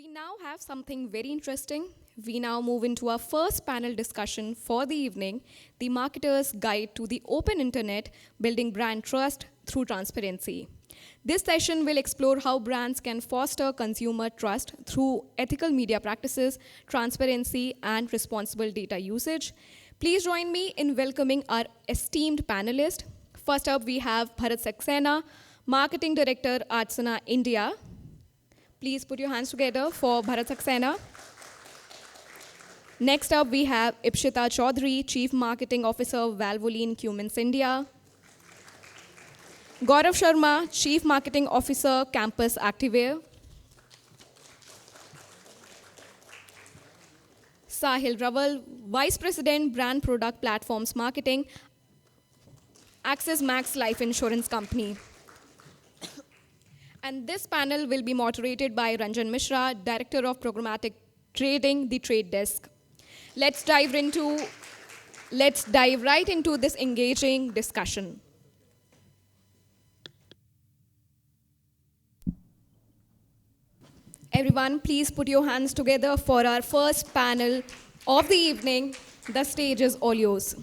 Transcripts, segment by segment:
We now have something very interesting. We now move into our first panel discussion for the evening, the Marketer's Guide to the Open Internet, Building Brand Trust Through Transparency. This session will explore how brands can foster consumer trust through ethical media practices, transparency, and responsible data usage. Please join me in welcoming our esteemed panelists. First up, we have Bharat Saxena, Marketing Director, Artsana, India. Please put your hands together for Bharat Saxena. Next up, we have Ipshita Chowdhury, Chief Marketing Officer, Valvoline, Cummins, India. Gaurav Sharma, Chief Marketing Officer, Campus Activewear. Sahil Rawal, Vice President, Brand Product Platforms Marketing, Axis Max Life Insurance Company. And this panel will be moderated by Ranjan Mishra, Director of Programmatic Trading, the Trade Desk. Let's dive right into this engaging discussion. Everyone, please put your hands together for our first panel of the evening. The stage is all yours.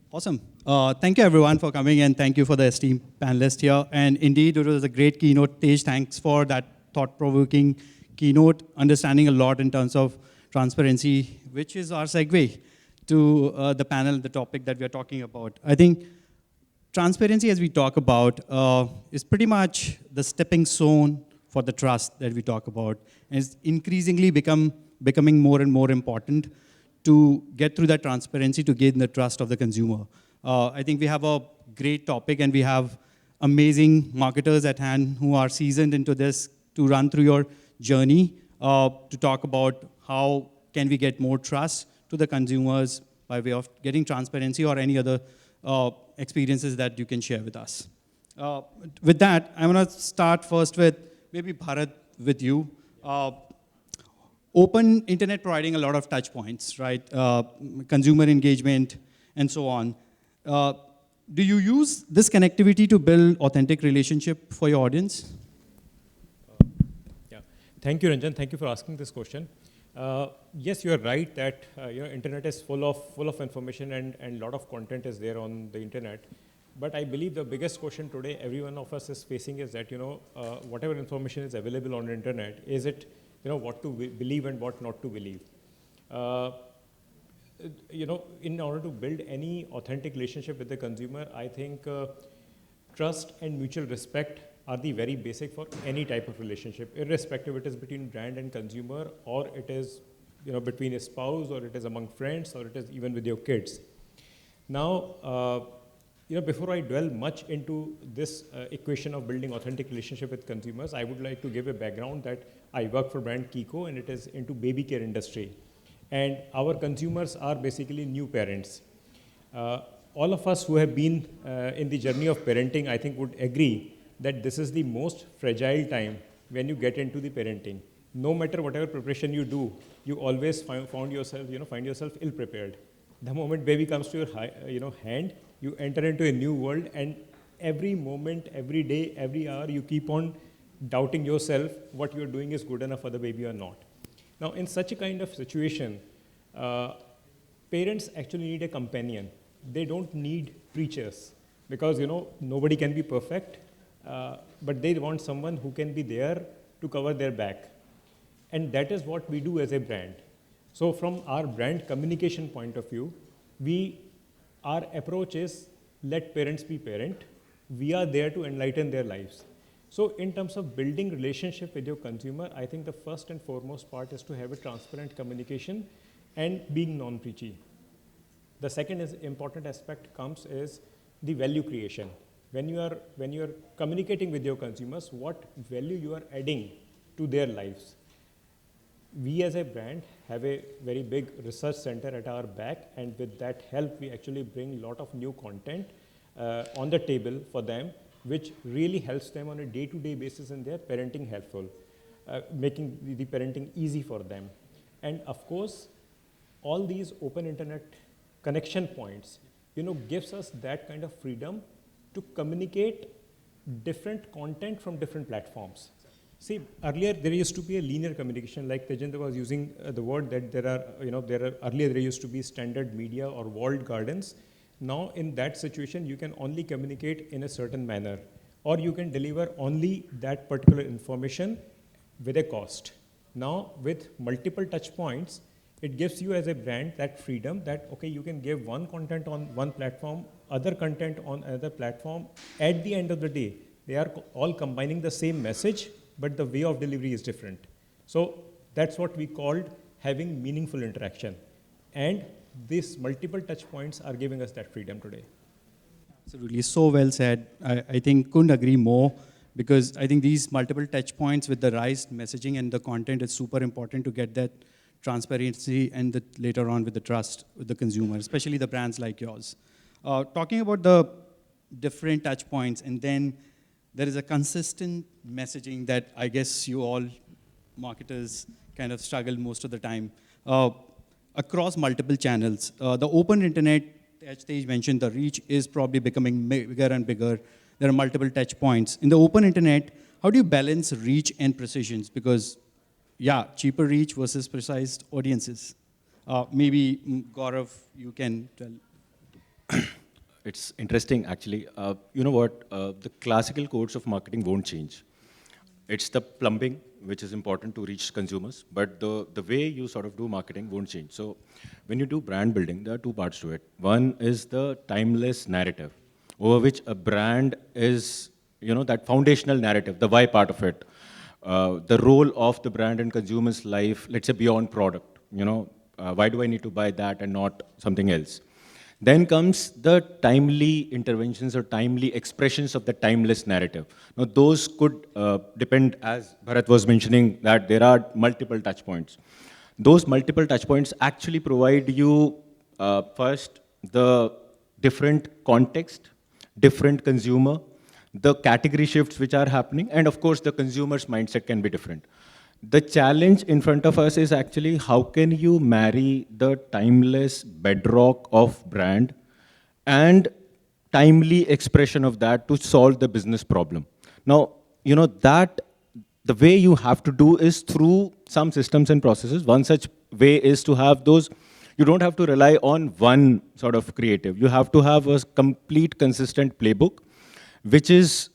Awesome. Thank you, everyone, for coming, and thank you for the esteemed panelists here. And indeed, it was a great keynote. Tej, thanks for that thought-provoking keynote, understanding a lot in terms of transparency, which is our segue to the panel, the topic that we are talking about. I think transparency, as we talk about, is pretty much the stepping stone for the trust that we talk about. And it's increasingly becoming more and more important to get through that transparency to gain the trust of the consumer. I think we have a great topic, and we have amazing marketers at hand who are seasoned into this to run through your journey, to talk about how can we get more trust to the consumers by way of getting transparency or any other experiences that you can share with us. With that, I'm going to start first with maybe Bharat, with you. Open internet providing a lot of touch points, right? Consumer engagement and so on. Do you use this connectivity to build authentic relationship for your audience? Yeah, thank you, Ranjan. Thank you for asking this question. Yes, you are right that internet is full of information and a lot of content is there on the internet. But I believe the biggest question today every one of us is facing is that whatever information is available on the internet, is it what to believe and what not to believe. In order to build any authentic relationship with the consumer, I think trust and mutual respect are the very basic for any type of relationship, irrespective it is between brand and consumer, or it is between a spouse, or it is among friends, or it is even with your kids. Now, before I dwell much into this equation of building authentic relationship with consumers, I would like to give a background that I work for brand Chicco, and it is into baby care industry. And our consumers are basically new parents. All of us who have been in the journey of parenting, I think, would agree that this is the most fragile time when you get into the parenting. No matter whatever preparation you do, you always find yourself ill prepared. The moment baby comes to your hand, you enter into a new world, and every moment, every day, every hour, you keep on doubting yourself what you're doing is good enough for the baby or not. Now, in such a kind of situation, parents actually need a companion. They don't need preachers, because nobody can be perfect, but they want someone who can be there to cover their back. And that is what we do as a brand. So from our brand communication point of view, our approach is let parents be parent. We are there to enlighten their lives. So in terms of building relationship with your consumer, I think the first and foremost part is to have a transparent communication and being non-preachy. The second important aspect is the value creation. When you are communicating with your consumers, what value you are adding to their lives. We as a brand have a very big research center at our back, and with that help, we actually bring a lot of new content on the table for them, which really helps them on a day-to-day basis in their parenting helpful, making the parenting easy for them. And of course, all these open internet connection points, gives us that kind of freedom to communicate different content from different platforms. See, earlier there used to be a linear communication, like Tejendra was using the word that earlier there used to be standard media or walled gardens. Now in that situation, you can only communicate in a certain manner, or you can deliver only that particular information with a cost. Now with multiple touch points, it gives you as a brand that freedom that, okay, you can give one content on one platform, other content on another platform. At the end of the day, they are all combining the same message, but the way of delivery is different. So that's what we called having meaningful interaction. And these multiple touch points are giving us that freedom today. Absolutely, so well said. I think couldn't agree more, because I think these multiple touch points with the raised messaging and the content is super important to get that transparency and later on with the trust with the consumer, especially the brands like yours. Talking about the different touch points, and then there is a consistent messaging that I guess you all marketers kind of struggle most of the time. Across multiple channels, the open internet, as Tej mentioned, the reach is probably becoming bigger and bigger. There are multiple touch points. In the open internet, how do you balance reach and precisions? Because, yeah, cheaper reach versus precise audiences. Maybe, Gaurav, you can tell. It's interesting, actually. You know what? The classical codes of marketing won't change. It's the plumbing, which is important to reach consumers, but the way you sort of do marketing won't change. So when you do brand building, there are two parts to it. One is the timeless narrative, over which a brand is, that foundational narrative, the why part of it, the role of the brand in consumers' life, let's say beyond product. Why do I need to buy that and not something else? Then comes the timely interventions or timely expressions of the timeless narrative. Now, those could depend, as Bharat was mentioning, that there are multiple touch points. Those multiple touch points actually provide you, first, the different context, different consumer, the category shifts which are happening, and of course, the consumer's mindset can be different. The challenge in front of us is actually how can you marry the timeless bedrock of brand and timely expression of that to solve the business problem. Now, that the way you have to do is through some systems and processes. One such way is to have those, you don't have to rely on one sort of creative. You have to have a complete consistent playbook, which is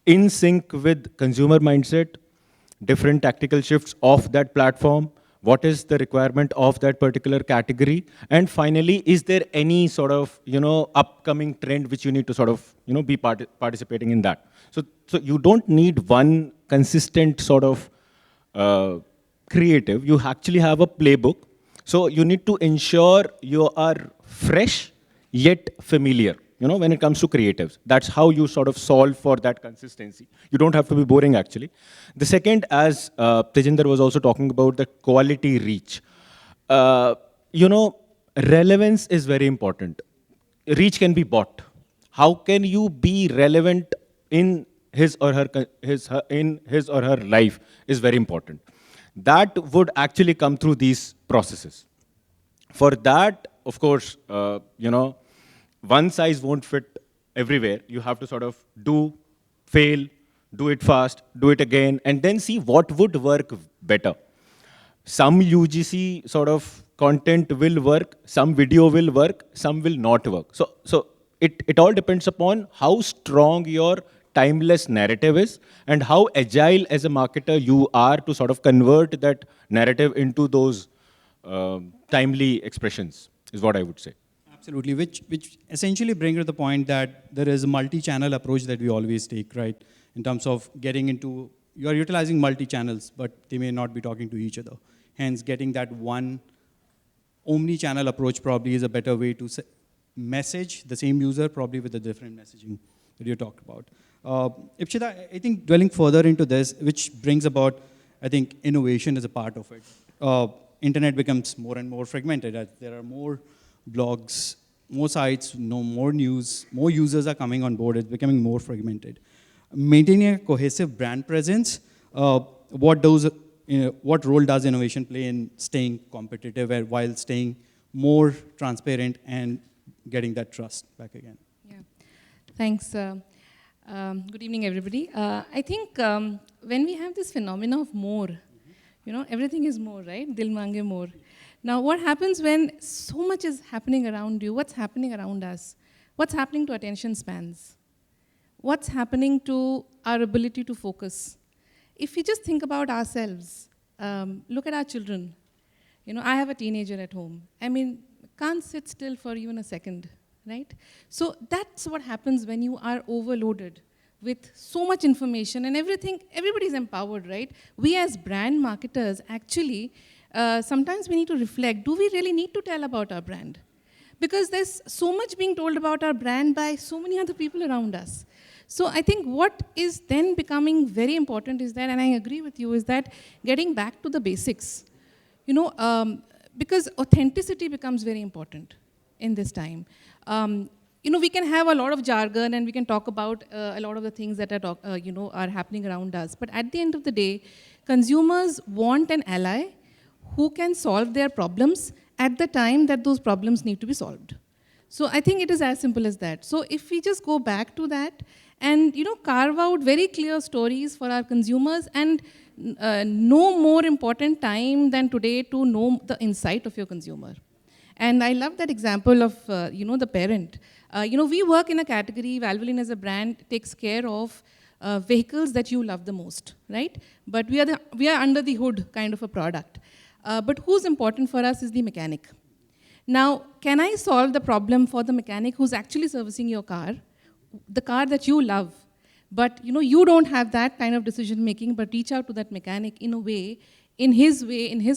in sync with consumer mindset, different tactical shifts of that platform, what is the requirement of that particular category, and finally, is there any sort of, upcoming trend which you need to sort of, be participating in that. So you don't need one consistent sort of creative. You actually have a playbook. So you need to ensure you are fresh yet familiar. When it comes to creatives, that's how you sort of solve for that consistency. You don't have to be boring, actually. The second, as Tejinder was also talking about, the quality reach. Relevance is very important. Reach can be bought. How can you be relevant in his or her life is very important. That would actually come through these processes. For that, of course, one size won't fit everywhere. You have to sort of do, fail, do it fast, do it again, and then see what would work better. Some UGC sort of content will work, some video will work, some will not work. So it all depends upon how strong your timeless narrative is and how agile as a marketer you are to sort of convert that narrative into those timely expressions, is what I would say. Absolutely, which essentially brings to the point that there is a multi-channel approach that we always take, right? In terms of getting into, you are utilizing multi-channels, but they may not be talking to each other. Hence, getting that one omni-channel approach probably is a better way to message the same user, probably with a different messaging that you talked about. Ipshita, I think dwelling further into this, which brings about, I think, innovation as a part of it. Internet becomes more and more fragmented as there are more blogs, more sites, more news, more users are coming on board. It's becoming more fragmented. Maintaining a cohesive brand presence, what role does innovation play in staying competitive while staying more transparent and getting that trust back again? Yeah, thanks. Good evening, everybody. I think when we have this phenomena of more, everything is more, right? Dil mange more. Now, what happens when so much is happening around you? What's happening around us? What's happening to attention spans? What's happening to our ability to focus? If we just think about ourselves, look at our children. I have a teenager at home. I mean, can't sit still for even a second, right? So that's what happens when you are overloaded with so much information and everything. Everybody's empowered, right? We as brand marketers, actually, sometimes we need to reflect, do we really need to tell about our brand? Because there's so much being told about our brand by so many other people around us. So I think what is then becoming very important is that, and I agree with you, is that getting back to the basics. Because authenticity becomes very important in this time. We can have a lot of jargon and we can talk about a lot of the things that are happening around us. But at the end of the day, consumers want an ally who can solve their problems at the time that those problems need to be solved. So I think it is as simple as that. So if we just go back to that and carve out very clear stories for our consumers, and no more important time than today to know the insight of your consumer. And I love that example of the parent. We work in a category, Valvoline as a brand takes care of vehicles that you love the most, right? But we are under the hood kind of a product. But who's important for us is the mechanic. Now, can I solve the problem for the mechanic who's actually servicing your car, the car that you love? But you don't have that kind of decision making, but reach out to that mechanic in a way, in his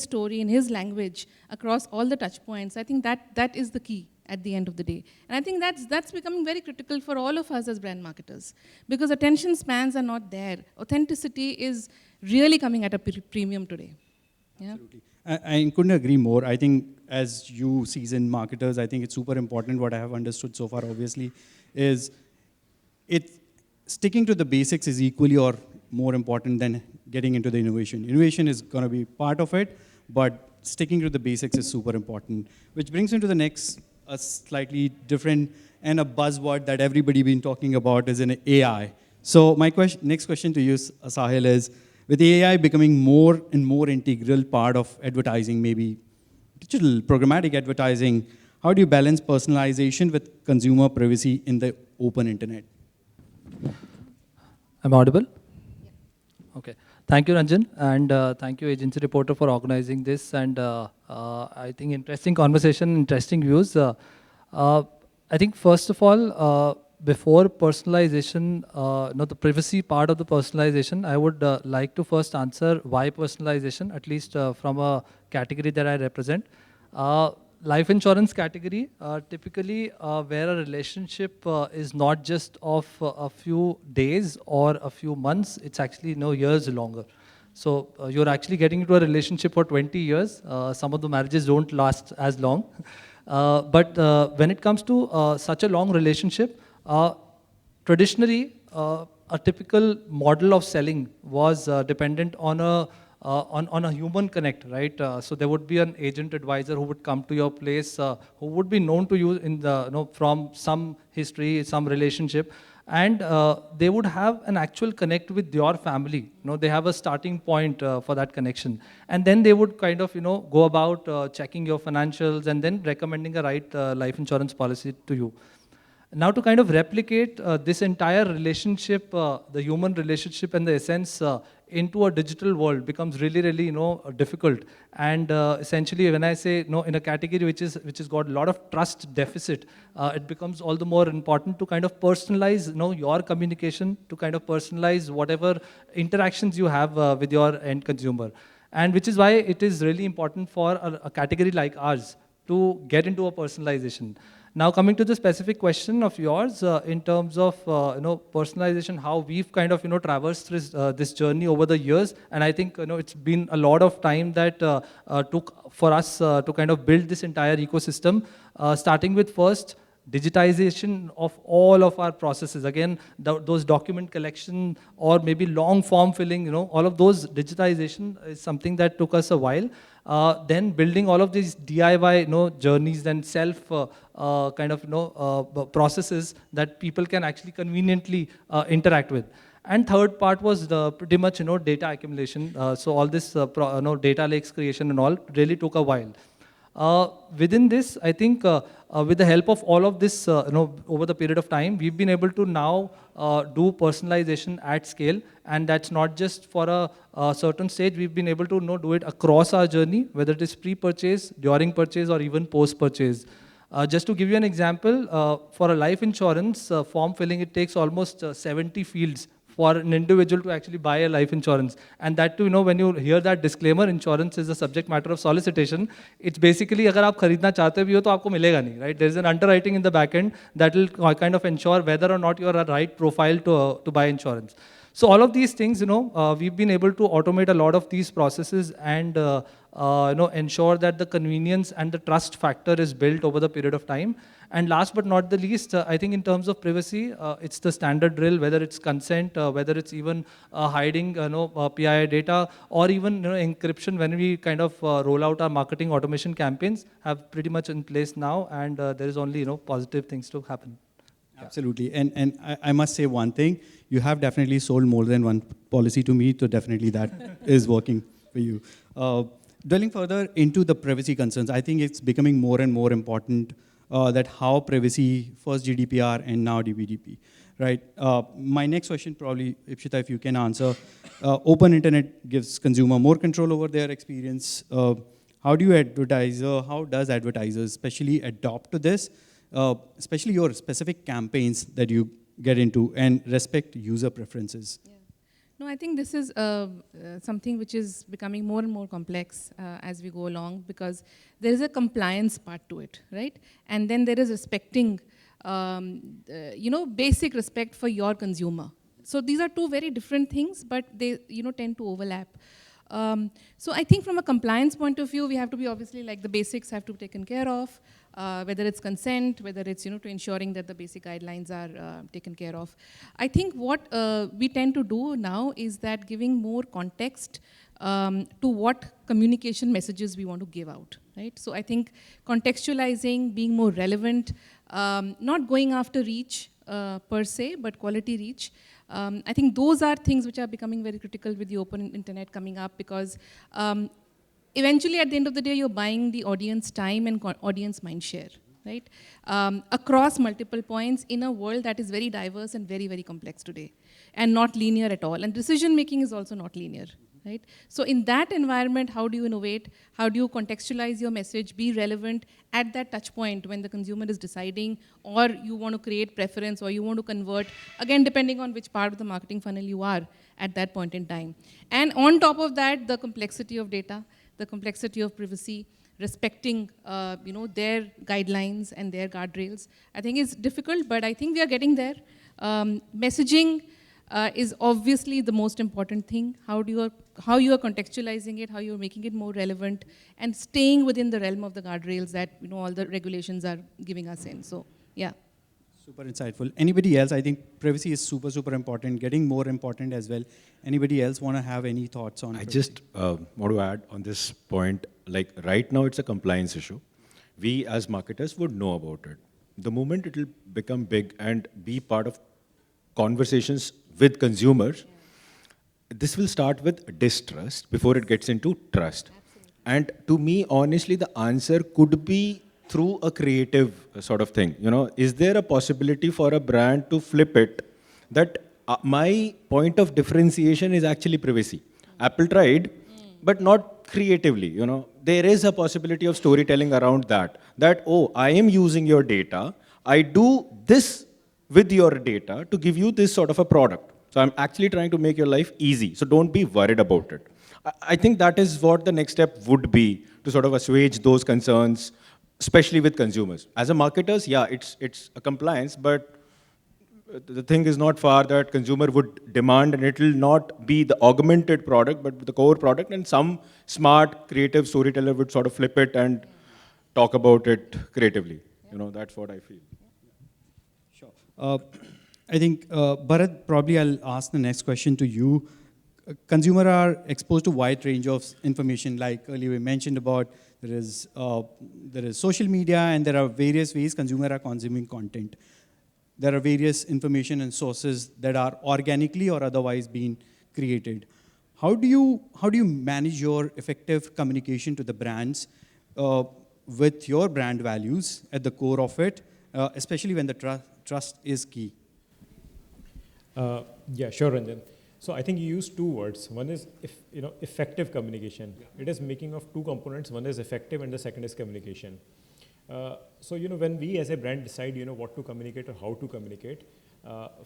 story, in his language, across all the touch points. I think that is the key at the end of the day. And I think that's becoming very critical for all of us as brand marketers, because attention spans are not there. Authenticity is really coming at a premium today. Yeah? Absolutely. I couldn't agree more. I think as you seasoned marketers, I think it's super important. What I have understood so far, obviously, is sticking to the basics is equally or more important than getting into the innovation. Innovation is going to be part of it, but sticking to the basics is super important. Which brings me to the next, a slightly different and a buzzword that everybody been talking about is in AI. So my next question to you, Sahil, is, with AI becoming more and more integral part of advertising, maybe digital programmatic advertising, how do you balance personalization with consumer privacy in the open internet? I'm audible? Yeah. Okay. Thank you, Ranjan, and thank you, Agency Reporter, for organizing this. And I think interesting conversation, interesting views. I think first of all, before personalization, the privacy part of the personalization, I would like to first answer why personalization, at least from a category that I represent. Life insurance category, typically where a relationship is not just of a few days or a few months, it's actually years longer. So you're actually getting into a relationship for 20 years. Some of the marriages don't last as long. But when it comes to such a long relationship, traditionally, a typical model of selling was dependent on a human connect, right? So there would be an agent advisor who would come to your place, who would be known to you in the from some history, some relationship, and they would have an actual connect with your family. They have a starting point for that connection, and then they would kind of go about checking your financials and then recommending a right life insurance policy to you. Now to kind of replicate this entire relationship, the human relationship and the essence into a digital world becomes really, really, difficult. And essentially, when I say, in a category which has got a lot of trust deficit, it becomes all the more important to kind of personalize, your communication, to kind of personalize whatever interactions you have with your end consumer. And which is why it is really important for a category like ours to get into a personalization. Now coming to the specific question of yours, in terms of personalization, how we've kind of traversed this journey over the years, and I think it's been a lot of time that took for us to kind of build this entire ecosystem, starting with first digitization of all of our processes. Again, those document collection or maybe long form filling, all of those digitization is something that took us a while. then building all of these DIY journeys and self processes that people can actually conveniently interact with. And third part was pretty much data accumulation. So all this data lakes creation and all really took a while. Within this, I think with the help of all of this, over the period of time, we've been able to now do personalization at scale, and that's not just for a certain stage. We've been able to do it across our journey, whether it is pre-purchase, during purchase, or even post-purchase. Just to give you an example, for a life insurance form filling, it takes almost 70 fields for an individual to actually buy a life insurance. And that too, when you hear that disclaimer, insurance is a subject matter of solicitation, it's basically, agar aap kharidna chahte bhi ho, to aapko milega nahi, right? There's an underwriting in the back end that will kind of ensure whether or not you're a right profile to buy insurance. So all of these things, we've been able to automate a lot of these processes and ensure that the convenience and the trust factor is built over the period of time. And last but not the least, I think in terms of privacy, it's the standard drill, whether it's consent, whether it's even hiding PII data, or even encryption when we kind of roll out our marketing automation campaigns have pretty much in place now, and there is only positive things to happen. Absolutely. And I must say one thing, you have definitely sold more than one policy to me, so definitely that is working for you. Dwelling further into the privacy concerns, I think it's becoming more and more important that how privacy, first GDPR and now DPDP, right? My next question probably, Ipshita, if you can answer, open internet gives consumer more control over their experience. How does advertisers especially adopt to this, especially your specific campaigns that you get into and respect user preferences? Yeah. No, I think this is something which is becoming more and more complex as we go along, because there is a compliance part to it, right? And then there is respecting, basic respect for your consumer. So these are two very different things, but they, tend to overlap. So I think from a compliance point of view, we have to be obviously like the basics have to be taken care of, whether it's consent, whether it's to ensuring that the basic guidelines are taken care of. I think what we tend to do now is that giving more context to what communication messages we want to give out, right? So I think contextualizing, being more relevant, not going after reach per se, but quality reach. I think those are things which are becoming very critical with the open internet coming up, because eventually at the end of the day, you're buying the audience time and audience mind share, right? Across multiple points in a world that is very diverse and very, very complex today, and not linear at all. And decision making is also not linear, right? So in that environment, how do you innovate? How do you contextualize your message, be relevant at that touch point when the consumer is deciding, or you want to create preference, or you want to convert, again, depending on which part of the marketing funnel you are at that point in time. And on top of that, the complexity of data, the complexity of privacy, respecting their guidelines and their guardrails, I think is difficult, but I think we are getting there. Messaging is obviously the most important thing. How you are contextualizing it, how you are making it more relevant, and staying within the realm of the guardrails that all the regulations are giving us in. So yeah. Super insightful. Anybody else? I think privacy is super, super important, getting more important as well. Anybody else want to have any thoughts on privacy? I just want to add on this point, like right now it's a compliance issue. We as marketers would know about it. The moment it will become big and be part of conversations with consumers, this will start with distrust before it gets into trust. Absolutely. And to me, honestly, the answer could be through a creative sort of thing. Is there a possibility for a brand to flip it that my point of differentiation is actually privacy? Apple tried, but not creatively. There is a possibility of storytelling around that, oh, I am using your data, I do this with your data to give you this sort of a product. So I'm actually trying to make your life easy. So don't be worried about it. I think that is what the next step would be, to sort of assuage those concerns, especially with consumers. As a marketers, yeah, it's a compliance, but the thing is not far that consumer would demand, and it will not be the augmented product, but the core product, and some smart, creative storyteller would sort of flip it and talk about it creatively. That's what I feel. Sure. I think, Bharat, probably I'll ask the next question to you. consumer are exposed to wide range of information, like earlier we mentioned about there is social media and there are various ways consumer are consuming content. There are various information and sources that are organically or otherwise being created. How do you manage your effective communication to the brands with your brand values at the core of it, especially when the trust is key? Yeah, sure, Ranjan. So I think you use two words. One is effective communication. Yeah. It is making of two components. One is effective and the second is communication. So when we as a brand decide what to communicate or how to communicate,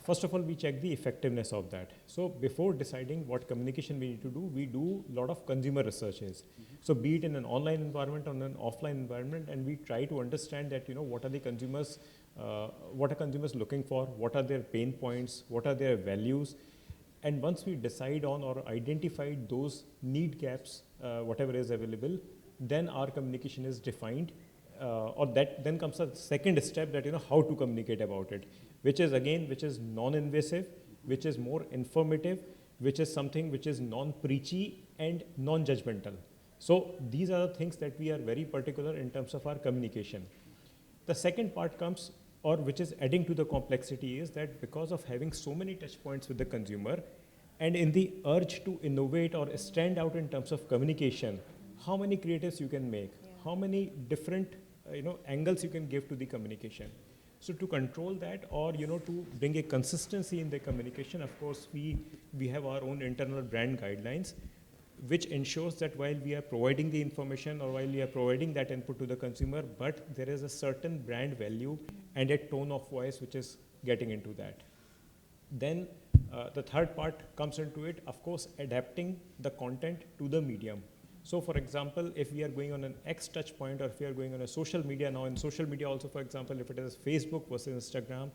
first of all we check the effectiveness of that. So before deciding what communication we need to do, we do a lot of consumer researches. Mm-hmm. So be it in an online environment or an offline environment, and we try to understand that what are the consumers, what are consumers looking for, what are their pain points, what are their values. And once we decide on or identify those need gaps, whatever is available, then our communication is defined, or that then comes a second step that how to communicate about it, which is non-invasive, which is more informative, which is something which is non-preachy and non-judgmental. So these are the things that we are very particular in terms of our communication. The second part comes, or which is adding to the complexity, is that because of having so many touch points with the consumer, and in the urge to innovate or stand out in terms of communication, how many creatives you can make, how many different angles you can give to the communication. So to control that, or to bring a consistency in the communication, of course we have our own internal brand guidelines, which ensures that while we are providing the information or while we are providing that input to the consumer, but there is a certain brand value and a tone of voice which is getting into that. Then the third part comes into it, of course, adapting the content to the medium. So for example, if we are going on an X touch point, or if we are going on a social media now, in social media also, for example, if it is Facebook versus Instagram,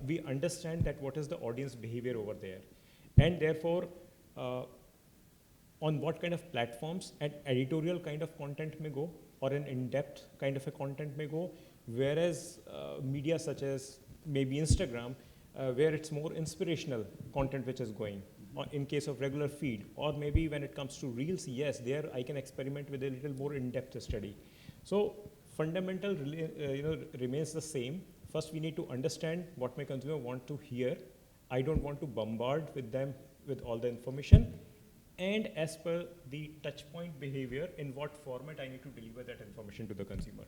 we understand that what is the audience behavior over there. And therefore, on what kind of platforms an editorial kind of content may go, or an in-depth kind of a content may go, whereas media such as maybe Instagram, where it's more inspirational content which is going, in case of regular feed, or maybe when it comes to Reels, yes, there I can experiment with a little more in-depth study. So fundamental remains the same. First, we need to understand what my consumer want to hear. I don't want to bombard with them with all the information. And as per the touch point behavior, in what format I need to deliver that information to the consumer.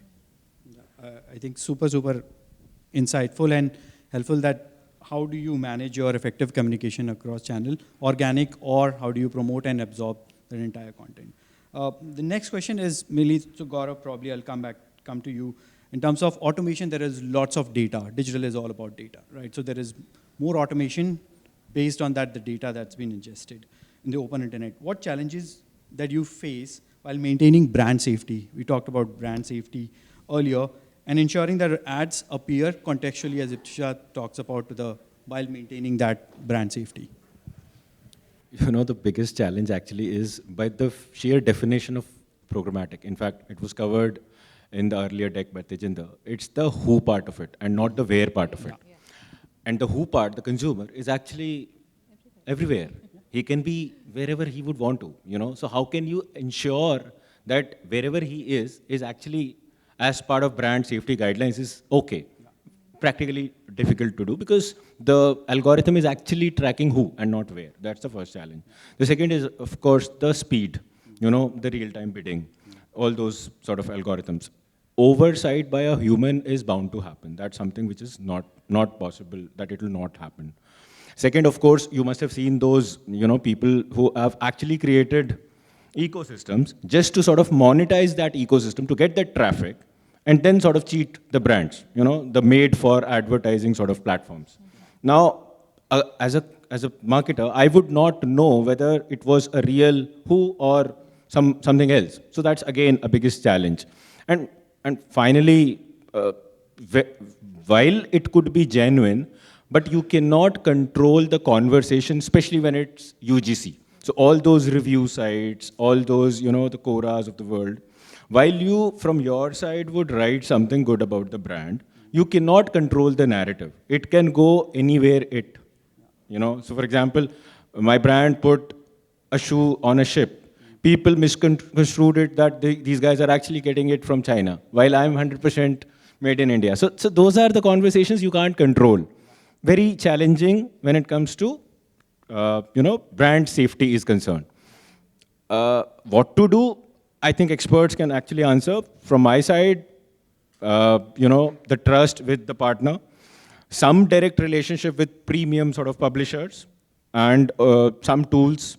I think super insightful and helpful that how do you manage your effective communication across channel, organic, or how do you promote and absorb the entire content? The next question is mainly, so Gaurav, probably I'll come to you. In terms of automation, there is lots of data. Digital is all about data, right? So there is more automation based on that, the data that's been ingested in the open internet. What challenges that you face while maintaining brand safety? We talked about brand safety earlier, and ensuring that ads appear contextually, as Ipshita talks about, while maintaining that brand safety. The biggest challenge actually is by the sheer definition of programmatic. In fact, it was covered in the earlier deck by Tejinder. It's the who part of it and not the where part of it. Yeah. And the who part, the consumer, is actually everywhere. He can be wherever he would want to, So how can you ensure that wherever he is actually, as part of brand safety guidelines, is okay? Practically difficult to do because the algorithm is actually tracking who and not where. That's the first challenge. The second is, of course, the speed, the real-time bidding, all those sort of algorithms. Oversight by a human is bound to happen. That's something which is not possible, that it will not happen. Second, of course, you must have seen those, people who have actually created ecosystems just to sort of monetize that ecosystem to get that traffic and then sort of cheat the brands, the made for advertising sort of platforms. Now, as a marketer, I would not know whether it was a real who or something else. So that's again a biggest challenge. And finally, while it could be genuine, but you cannot control the conversation, especially when it's UGC. So all those review sites, all those, the Quoras of the world, while you, from your side, would write something good about the brand, you cannot control the narrative. It can go anywhere So for example, my brand put a shoe on a ship. People misconstrued it that these guys are actually getting it from China, while I'm 100% made in India. So those are the conversations you can't control. Very challenging when it comes to, brand safety is concerned. What to do? I think experts can actually answer. From my side, the trust with the partner, some direct relationship with premium sort of publishers, and some tools,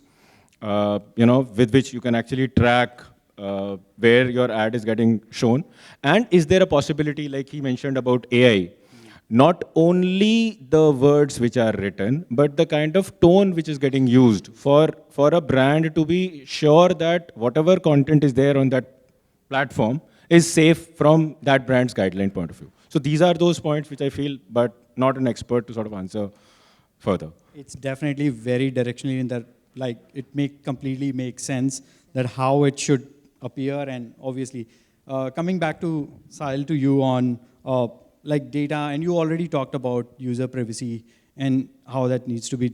with which you can actually track where your ad is getting shown. And is there a possibility, like he mentioned about AI, not only the words which are written, but the kind of tone which is getting used for a brand to be sure that whatever content is there on that platform is safe from that brand's guideline point of view. So these are those points which I feel, but not an expert to sort of answer further. It's definitely very directionally in that, like, it completely make sense that how it should appear. And obviously, coming back to Sahil, to you on like data, and you already talked about user privacy and how that needs to be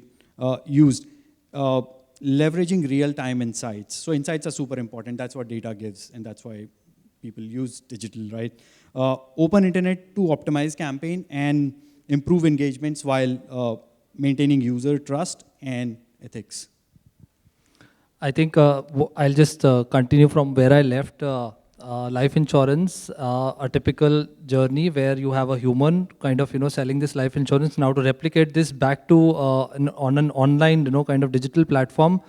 used. Leveraging real-time insights. So insights are super important. That's what data gives, and that's why people use digital, right? Open internet to optimize campaign and improve engagements while maintaining user trust and ethics. I think I'll just continue from where I left. Life insurance, a typical journey where you have a human kind of selling this life insurance. Now to replicate this back to on an online kind of digital platform,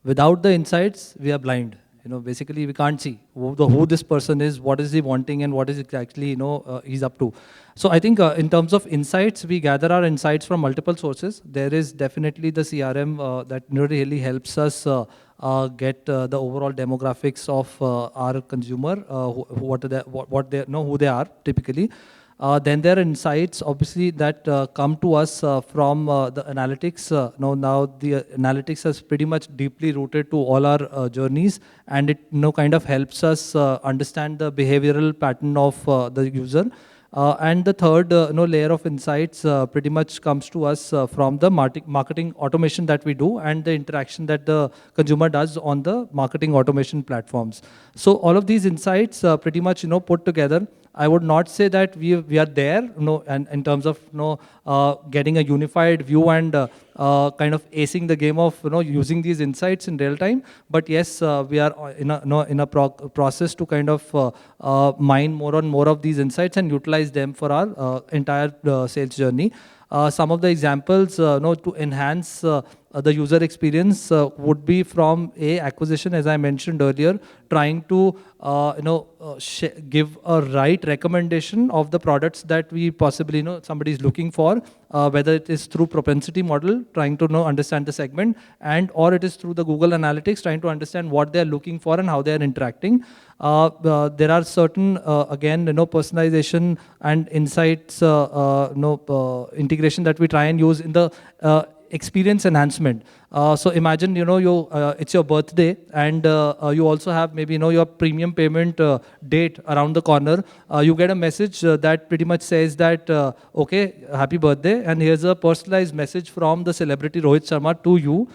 without the insights we are blind. Basically we can't see who this person is, what is he wanting, and what is it actually he's up to. So I think in terms of insights, we gather our insights from multiple sources. There is definitely the CRM that really helps us get the overall demographics of our consumer, who they are typically. Then there are insights, obviously, that come to us from the analytics. Now the analytics is pretty much deeply rooted to all our journeys, and it kind of helps us understand the behavioral pattern of the user. And the third layer of insights pretty much comes to us from the marketing automation that we do and the interaction that the consumer does on the marketing automation platforms. So all of these insights pretty much put together. I would not say that we are there, and in terms of getting a unified view and kind of acing the game of using these insights in real time. But yes, we are in a process to kind of mine more and more of these insights and utilize them for our entire sales journey. Some of the examples to enhance the user experience would be from acquisition, as I mentioned earlier, trying to give a right recommendation of the products that we possibly somebody is looking for, whether it is through propensity model, trying to understand the segment, and or it is through the Google Analytics, trying to understand what they are looking for and how they are interacting. There are certain again personalization and insights integration that we try and use in the experience enhancement. So imagine it's your birthday, and you also have maybe your premium payment date around the corner. You get a message that pretty much says that okay, happy birthday, and here's a personalized message from the celebrity Rohit Sharma to you.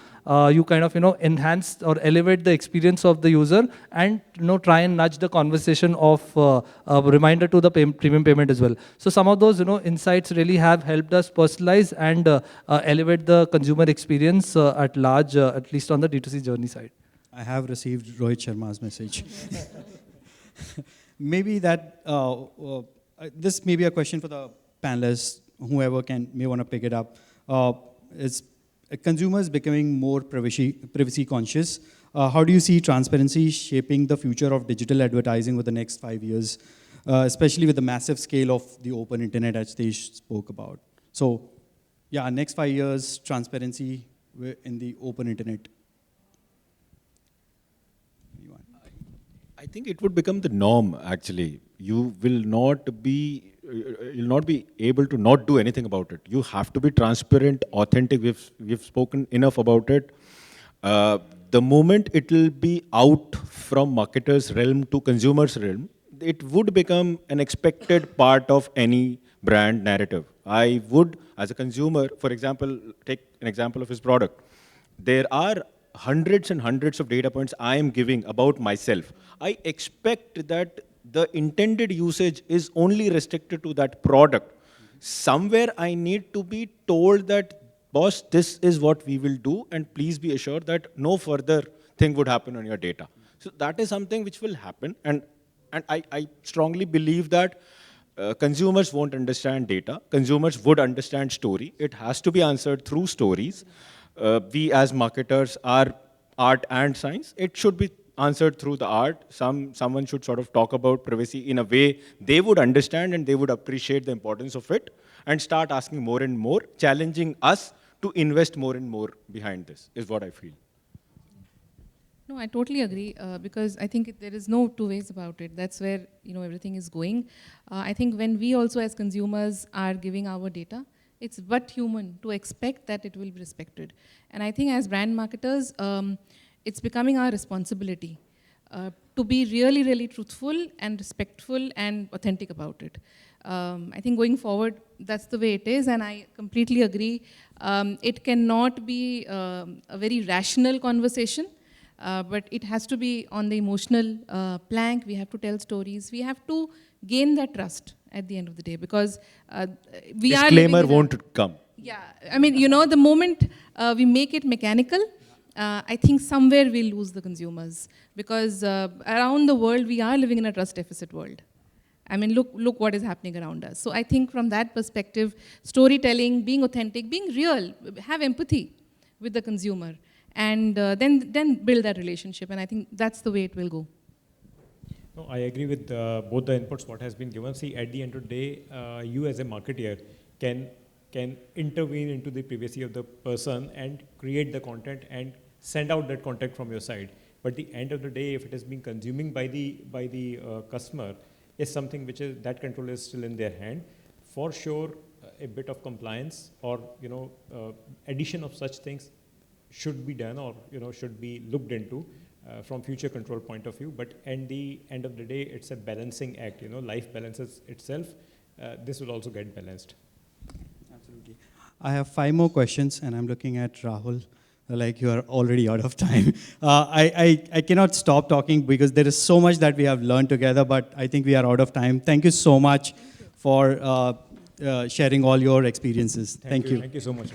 You kind of enhance or elevate the experience of the user, and try and nudge the conversation of a reminder to the premium payment as well. So some of those insights really have helped us personalize and elevate the consumer experience at large, at least on the D2C journey side. I have received Rohit Sharma's message. Maybe that this may be a question for the panelists, whoever may want to pick it up. Is consumers becoming more privacy conscious? How do you see transparency shaping the future of digital advertising over the next 5 years, especially with the massive scale of the open internet as they spoke about? So, yeah, next 5 years, transparency in the open internet. I think it would become the norm, actually. You will not be you'll not be able to not do anything about it. You have to be transparent, authentic. We've spoken enough about it. The moment it will be out from marketers' realm to consumers' realm, it would become an expected part of any brand narrative. I would, as a consumer, for example, take an example of his product. There are hundreds and hundreds of data points I am giving about myself, I expect that the intended usage is only restricted to that product. Somewhere I need to be told that, boss, this is what we will do, and please be assured that no further thing would happen on your data. So that is something which will happen, and I strongly believe that consumers won't understand data. Consumers would understand story. It has to be answered through stories. We as marketers are art and science. It should be answered through the art. Someone should sort of talk about privacy in a way they would understand and they would appreciate the importance of it, and start asking more and more, challenging us to invest more and more behind this, is what I feel. No, I totally agree, because I think there is no two ways about it. That's where everything is going. I think when we also as consumers are giving our data, it's but human to expect that it will be respected. And I think as brand marketers, it's becoming our responsibility to be really, really truthful and respectful and authentic about it. I think going forward, that's the way it is, and I completely agree. It cannot be a very rational conversation, but it has to be on the emotional plank. We have to tell stories. We have to gain that trust at the end of the day, because we are Disclaimer won't come. Yeah, I mean, the moment we make it mechanical, I think somewhere we'll lose the consumers, because around the world, we are living in a trust deficit world. I mean, look what is happening around us. So I think from that perspective, storytelling, being authentic, being real, have empathy with the consumer, and then build that relationship. And I think that's the way it will go. No, I agree with both the inputs what has been given. See, at the end of the day, you as a marketeer can intervene into the privacy of the person and create the content and send out that content from your side. But the end of the day, if it is being consuming by the customer, is something which is, that control is still in their hand. For sure, a bit of compliance or addition of such things should be done, or should be looked into from future control point of view. But at the end of the day, it's a balancing act. Life balances itself. This will also get balanced. Absolutely. I have 5 more questions, and I'm looking at Rahul. Like, you are already out of time. I cannot stop talking because there is so much that we have learned together, but I think we are out of time. Thank you so much for sharing all your experiences. Thank you. Thank you so much.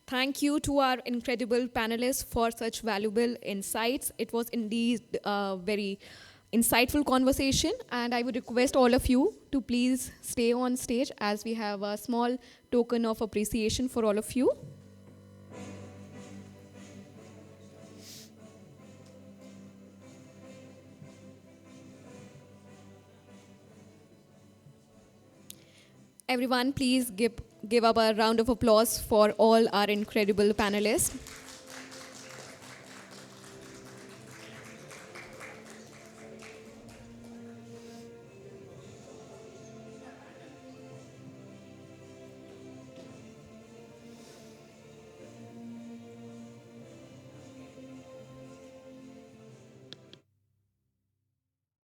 Thank you to our incredible panelists for such valuable insights. It was indeed a very insightful conversation, and I would request all of you to please stay on stage as we have a small token of appreciation for all of you. Everyone, please give up a round of applause for all our incredible panelists.